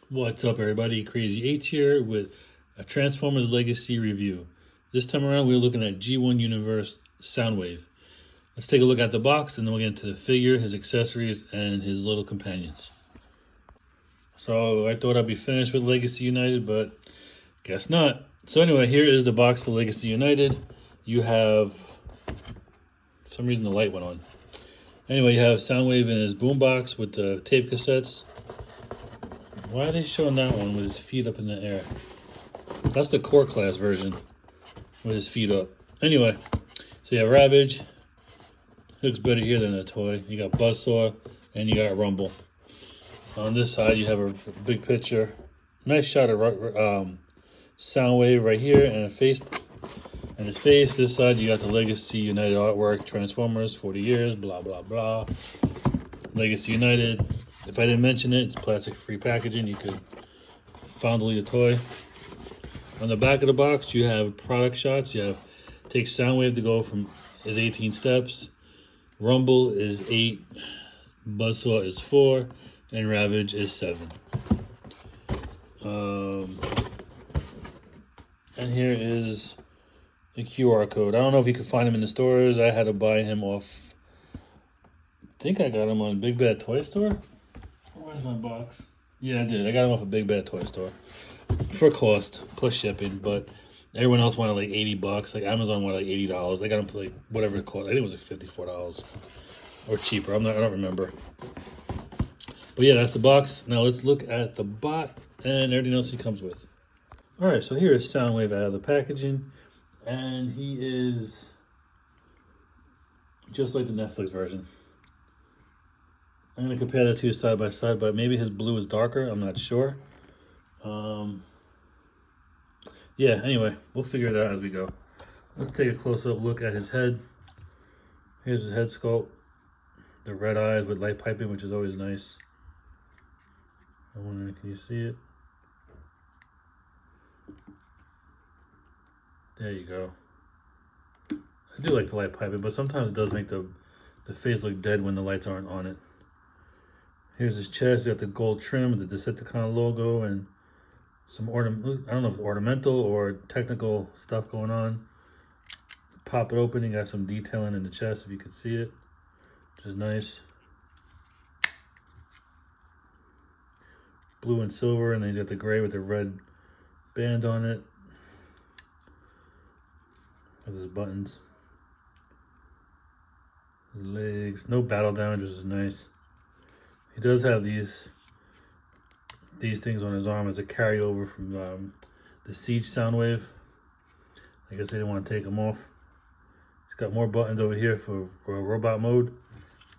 What's up, everybody? Crazy 8 here with a Transformers Legacy review. This time around, we're looking at G1 Universe Soundwave. Let's take a look at the box, and then we'll get into the figure, his accessories, and his little companions. So I thought I'd be finished with Legacy United, but guess not. So anyway, here is the box for Legacy United. You have, for some reason the light went on. Anyway, you have Soundwave in his boombox with the tape cassettes. Why are they showing that one with his feet up in the air? That's the core class version with his feet up. Anyway, so you have Ravage. Looks better here than a toy. You got Buzzsaw and you got Rumble. On this side, you have a big picture. Nice shot of Soundwave right here and a face. And his face. This side, you got the Legacy United artwork. Transformers, 40 years, blah, blah, blah. Legacy United. If I didn't mention it, it's plastic-free packaging. You could fondle your toy. On the back of the box, you have product shots. You have take Soundwave to go from his 18 steps. Rumble is 8. Buzzsaw is 4. And Ravage is 7. And here is the QR code. I don't know if you can find him in the stores. I had to buy him off. I think I got him on Big Bad Toy Store. Where's my box? Yeah, I did. I got him off a Big Bad Toy Store for cost plus shipping, but everyone else wanted like $80. Like Amazon wanted like $80. I got him for like whatever it cost. I think it was like $54 or cheaper. I don't remember. But yeah, that's the box. Now let's look at the bot and everything else he comes with. All right, so here is Soundwave out of the packaging, and he is just like the Netflix version. I'm going to compare the two side by side, but maybe his blue is darker. I'm not sure. Yeah, anyway, we'll figure it out as we go. Let's take a close-up look at his head. Here's his head sculpt. The red eyes with light piping, which is always nice. I'm wondering, can you see it? There you go. I do like the light piping, but sometimes it does make the face look dead when the lights aren't on it. Here's his chest. You got the gold trim with the Decepticon logo and some I don't know if it's ornamental or technical stuff going on. Pop it open. You got some detailing in the chest if you could see it, which is nice. Blue and silver, and then you got the gray with the red band on it. With his buttons. His legs. No battle damage, which is nice. He does have these things on his arm as a carryover from the Siege Soundwave. I guess they didn't want to take them off. He's got more buttons over here for robot mode.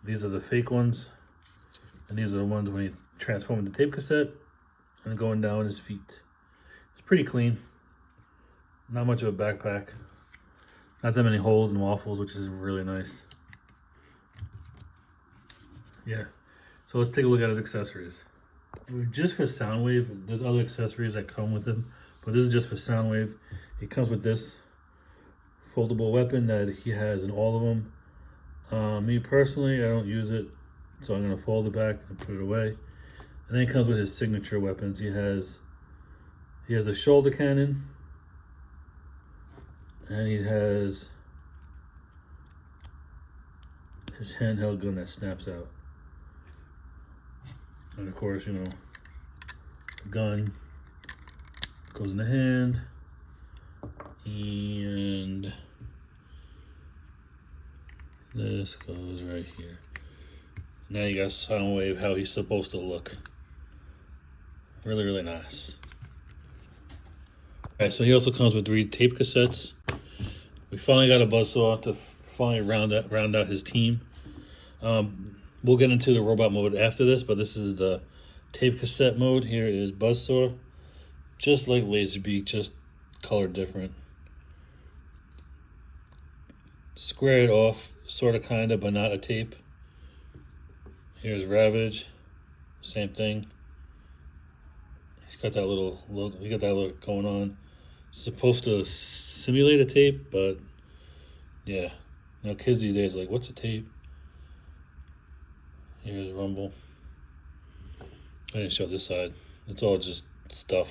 These are the fake ones. And these are the ones when he transforms the tape cassette and going down his feet. It's pretty clean. Not much of a backpack. Not that many holes and waffles, which is really nice. Yeah. So let's take a look at his accessories. Just for Soundwave, there's other accessories that come with him, but this is just for Soundwave. He comes with this foldable weapon that he has in all of them. Me personally, I don't use it, so I'm gonna fold it back and put it away. And then he comes with his signature weapons. He has a shoulder cannon, and he has his handheld gun that snaps out. And of course, you know, the gun goes in the hand, and this goes right here. Now you got Soundwave how he's supposed to look. Really, really nice. Alright, so he also comes with 3 tape cassettes. We finally got a Buzzsaw to finally round out his team. We'll get into the robot mode after this, but this is the tape cassette mode. Here is Buzzsaw, just like Laserbeak, just colored different. Squared off, sort of, kind of, but not a tape. Here's Ravage, same thing. He's got that little logo. He got that look going on. It's supposed to simulate a tape, but yeah, you know, kids these days are like, what's a tape? Here's Rumble. I didn't show this side. It's all just stuff.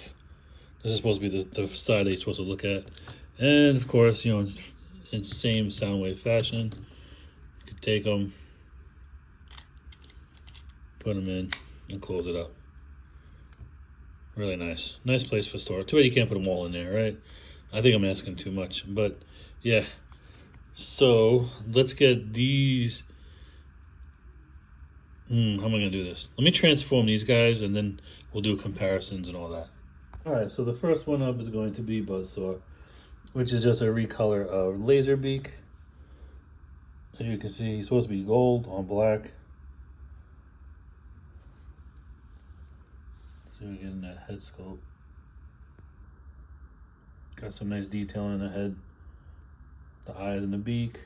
This is supposed to be the side that you're supposed to look at. And of course, you know, in same Soundwave fashion, you can take them, put them in, and close it up. Really nice. Nice place for store. Too bad you can't put them all in there, right? I think I'm asking too much, but yeah. So let's get these. How am I gonna do this? Let me transform these guys, and then we'll do comparisons and all that. All right. So the first one up is going to be Buzzsaw, which is just a recolor of Laserbeak. As you can see, he's supposed to be gold on black. So we're getting that head sculpt. Got some nice detailing in the head, the eyes and the beak.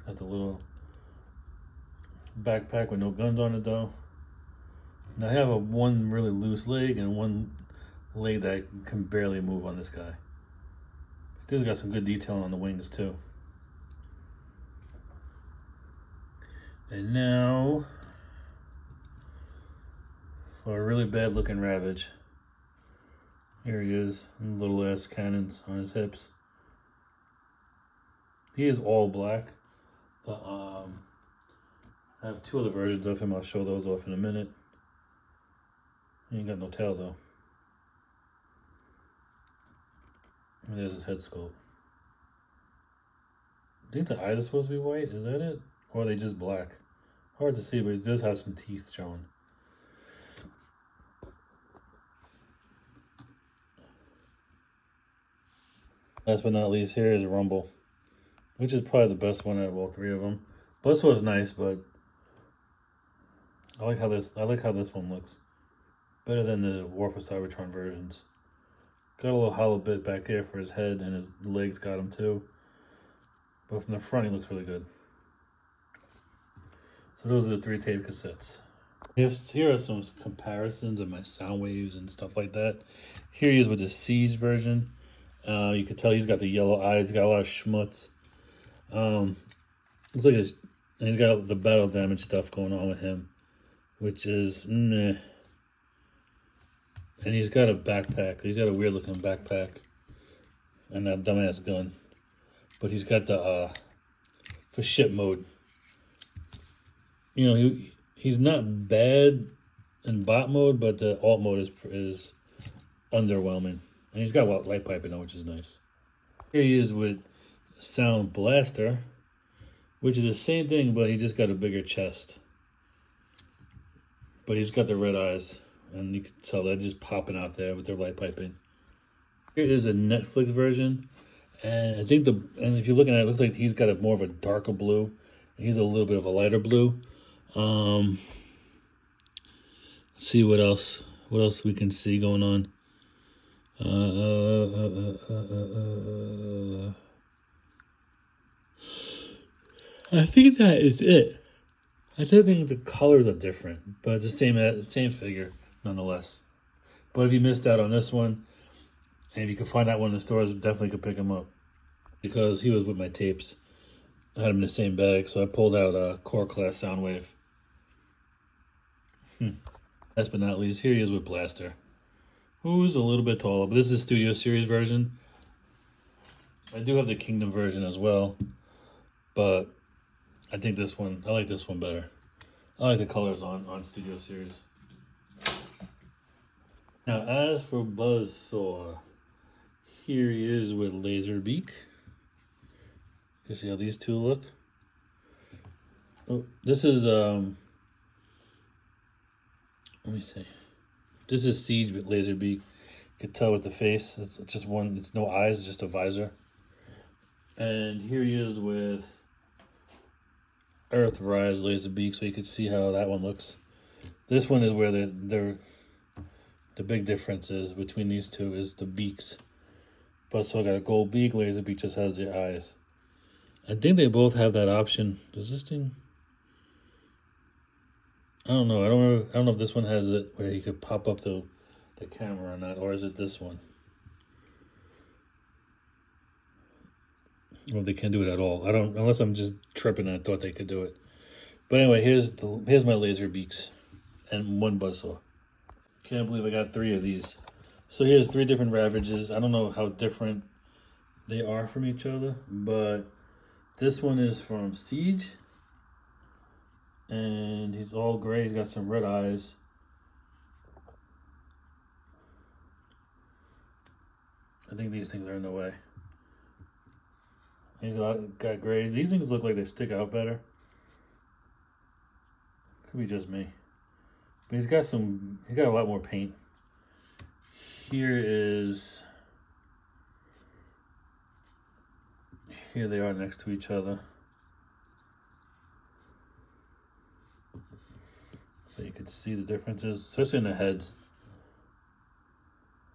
Got the little backpack with no guns on it though. Now I have one really loose leg and one leg that can barely move on this guy. Still got some good detailing on the wings too. And now for a really bad looking Ravage. Here he is, little ass cannons on his hips. He is all black, but I have two other versions of him. I'll show those off in a minute. He ain't got no tail though. And there's his head sculpt. I think the eyes are supposed to be white. Is that it? Or are they just black? Hard to see, but it does have some teeth showing. Last but not least, here is Rumble, which is probably the best one out of all three of them. This one's nice, but I like how this one looks. Better than the War for Cybertron versions. Got a little hollow bit back there for his head, and his legs got him too. But from the front, he looks really good. So those are the 3 tape cassettes. Here are some comparisons of my Soundwaves and stuff like that. Here he is with the Siege version. You can tell he's got the yellow eyes. He's got a lot of schmutz. Looks like he's got the battle damage stuff going on with him, which is meh. And he's got a backpack. He's got a weird looking backpack and that dumbass gun. But he's got the for ship mode. You know, he's not bad in bot mode, but the alt mode is underwhelming. And he's got light piping on, which is nice. Here he is with Sound Blaster, which is the same thing, but he just got a bigger chest. But he's got the red eyes, and you can tell they're just popping out there with their light piping. Here is a Netflix version, and I think and if you're looking at it, it looks like he's got a more of a darker blue, and he's a little bit of a lighter blue. Let's see what else we can see going on. I think that is it. I still think the colors are different, but it's the same figure nonetheless. But if you missed out on this one, and if you can find that one in the stores, definitely could pick him up because he was with my tapes. I had him in the same bag, so I pulled out a core class Soundwave. Last but not least, here he is with Blaster, who's a little bit taller, but this is a Studio Series version. I do have the Kingdom version as well, but I think I like this one better. I like the colors on Studio Series. Now, as for Buzzsaw, here he is with Laserbeak. You see how these two look? Oh, this is, let me see. This is Siege with Laserbeak. You can tell with the face, it's just one, it's no eyes, it's just a visor. And here he is with Earthrise Laserbeak, so you can see how that one looks. This one is where the big difference is between these two is the beaks. Buzzsaw got a gold beak, Laserbeak just has the eyes. I think they both have that option. Does this thing? I don't know. I don't know if this one has it where you could pop up the camera or not, or is it this one? Well, they can't do it at all. I don't, unless I'm just tripping. I thought they could do it, But anyway, here's my laser beaks and one buzzsaw. Can't believe I got 3 of these. So here's 3 different Ravages. I don't know how different they are from each other, but this one is from Siege, and he's all gray. He's got some red eyes. I think these things are in the way. He's got grays. These things look like they stick out better. Could be just me. But he's got a lot more paint. Here they are next to each other. So you can see the differences, especially in the heads.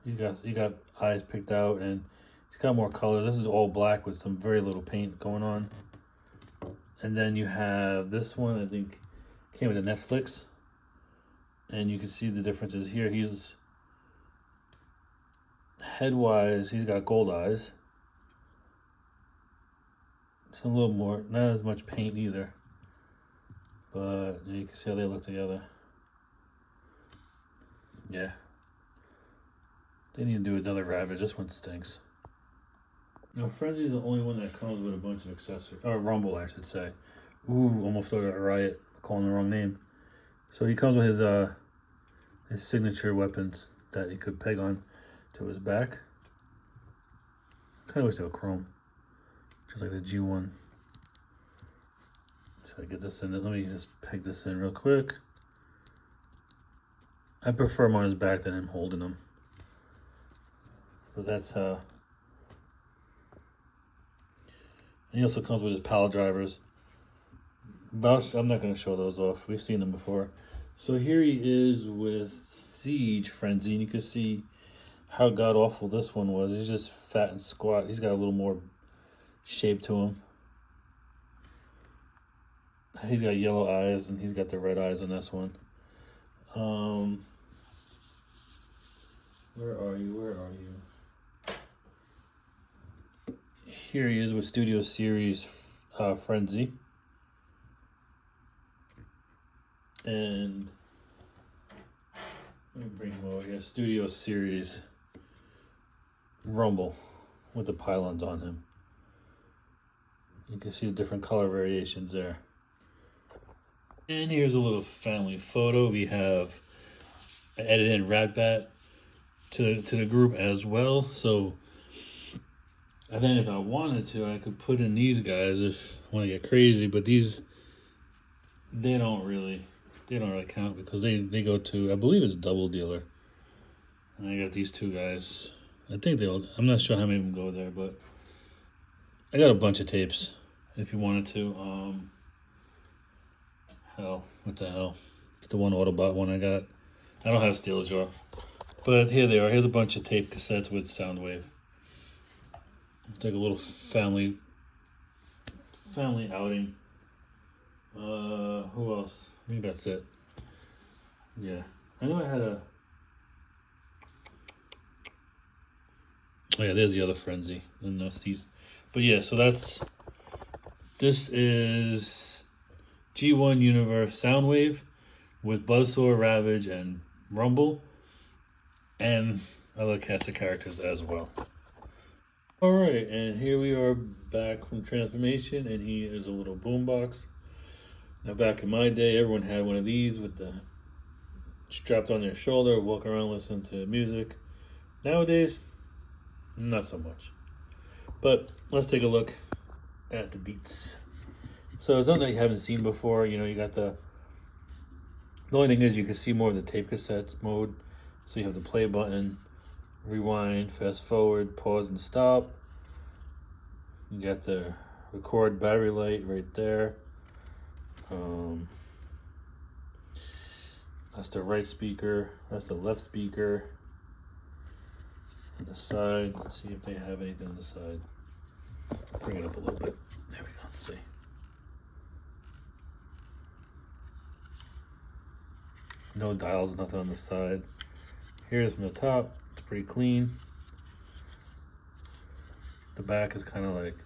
You got eyes picked out, and he's got more color. This is all black with some very little paint going on. And then you have this one, I think came with a Netflix. And you can see the differences here. He's head-wise, he's got gold eyes. It's a little more, not as much paint either. But you can see how they look together. Yeah. They need to do another Ravage. This one stinks. Now, Frenzy is the only one that comes with a bunch of accessories. Or Rumble, I should say. Ooh, almost started a riot. Calling the wrong name. So he comes with his signature weapons that he could peg on to his back. Kind of wish they were chrome. Just like the G1. So I get this in. Let me just peg this in real quick. I prefer him on his back than him holding them. But that's and he also comes with his pile drivers. But I'm not going to show those off. We've seen them before. So here he is with Siege Frenzy, and you can see how god awful this one was. He's just fat and squat. He's got a little more shape to him. He's got yellow eyes, and he's got the red eyes on this one. Where are you? Here he is with Studio Series Frenzy. And let me bring him over here. Studio Series Rumble with the pylons on him. You can see the different color variations there. And here's a little family photo. We have an edited in Ratbat to the group as well. So, and then if I wanted to, I could put in these guys if I want to get crazy. But these, they don't really count because they go to, I believe it's Double Dealer. And I got these 2 guys. I think I'm not sure how many of them go there, but I got a bunch of tapes if you wanted to. Hell, what the hell? It's the one Autobot one I got. I don't have Steel Jaw. But here they are. Here's a bunch of tape cassettes with Soundwave. It's like a little family outing. Who else? I think that's it. Yeah. I know I had a... Oh yeah, there's the other Frenzy. And that's these. But yeah, so this is G1 Universe Soundwave with Buzzsaw, Ravage, and Rumble. And other cast of characters as well. Alright, and here we are back from Transformation, and he is a little boombox. Now back in my day, everyone had one of these with the strapped on their shoulder, walk around listening to music. Nowadays, not so much. But let's take a look at the beats. So it's something that you haven't seen before. You know, you got the only thing is you can see more of the tape cassettes mode. So you have the play button, rewind, fast forward, pause and stop. You got the record battery light right there. That's the right speaker. That's the left speaker. On the side, let's see if they have anything on the side. Bring it up a little bit. There we go. Let's see. No dials, nothing on the side. Here's from the top. It's pretty clean. The back is kind of like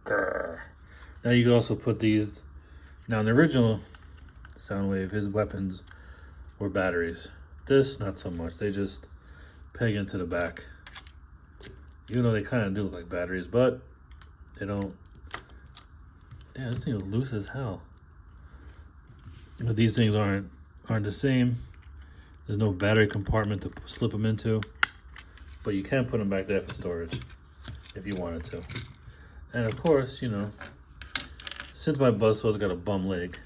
grrr. Now you can also put these. Now in the original Soundwave, his weapons were batteries. This, not so much. They just peg into the back. Even though they kind of do look like batteries, but they don't. Damn, this thing is loose as hell. But these things aren't the same. There's no battery compartment to slip them into, but you can put them back there for storage if you wanted to. And of course, you know, since my Buzzsaw's got a bum leg,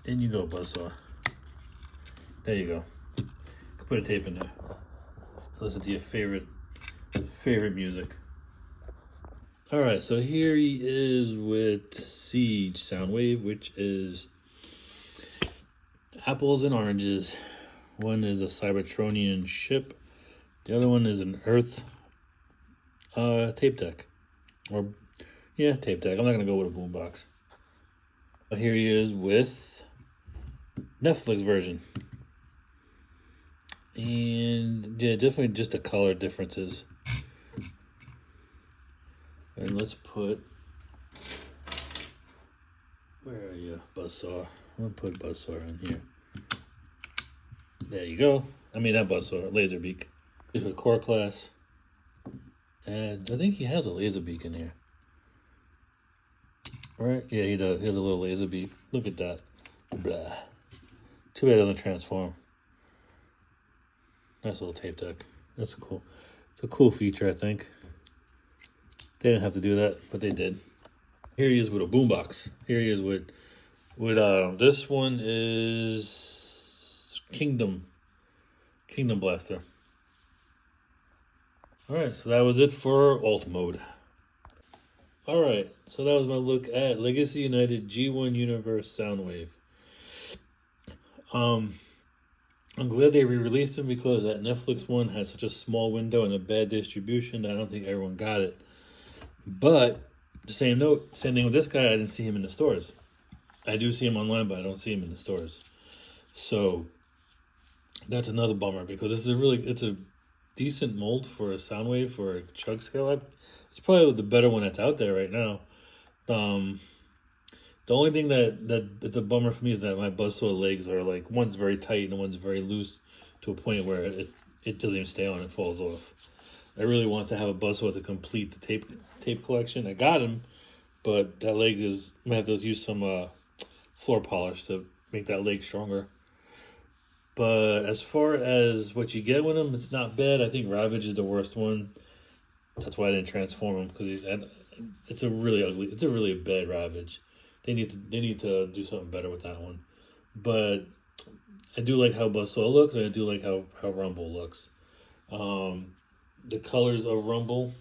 in you go, Buzzsaw. There you go. Put a tape in there. Listen to your favorite music. All right, so here he is with Siege Soundwave, which is apples and oranges. One is a Cybertronian ship. The other one is an Earth tape deck. Or, yeah, tape deck. I'm not going to go with a boombox. But here he is with Netflix version. And, yeah, definitely just the color differences. And let's put, where are you, Buzzsaw? I'm going to put Buzzsaw in here. There you go. I mean, that Buzzsaw, Laserbeak. He's with core class. And I think he has a Laserbeak in here. Right? Yeah, he does. He has a little Laserbeak. Look at that. Blah. Too bad it doesn't transform. Nice little tape deck. That's cool. It's a cool feature, I think. They didn't have to do that, but they did. Here he is with a boombox. Here he is with this one is Kingdom Blaster. All right, so that was it for alt mode. All right, so that was my look at Legacy United G1 Universe Soundwave. I'm glad they re-released them because that Netflix one had such a small window and a bad distribution that I don't think everyone got it. But the same note, same thing with this guy. I didn't see him in the stores. I do see him online, but I don't see him in the stores. So that's another bummer because this is it's a decent mold for a Soundwave for a chug scale. It's probably the better one that's out there right now. The only thing that it's a bummer for me is that my Buzzsaw legs are like, one's very tight and one's very loose to a point where it doesn't even stay on, it falls off. I really want to have a Buzzsaw to complete the tape collection. I got him, but that leg is, I might have to use some floor polish to make that leg stronger. But as far as what you get with him, it's not bad. I think Ravage is the worst one. That's why I didn't transform him, because it's a really ugly, it's a really bad Ravage. They need to do something better with that one. But I do like how Buzzsaw looks, and I do like how Rumble looks. The colors of Rumble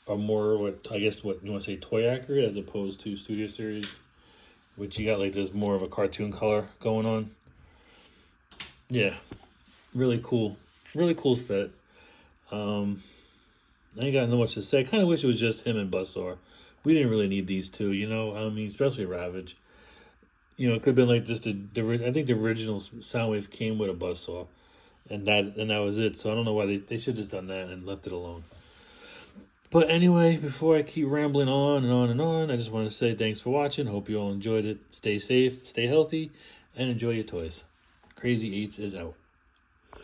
are more what you want to say, toy accurate, as opposed to Studio Series, which you got like there's more of a cartoon color going on. Yeah, really cool set. I ain't got no much to say. I kind of wish it was just him and Buzzsaw. We didn't really need these two, you know. I mean, especially Ravage. You know, it could have been like just I think the original Soundwave came with a Buzzsaw, and that was it. So I don't know why they should have just done that and left it alone. But anyway, before I keep rambling on and on and on, I just want to say thanks for watching. Hope you all enjoyed it. Stay safe, stay healthy, and enjoy your toys. Crazy Eats is out.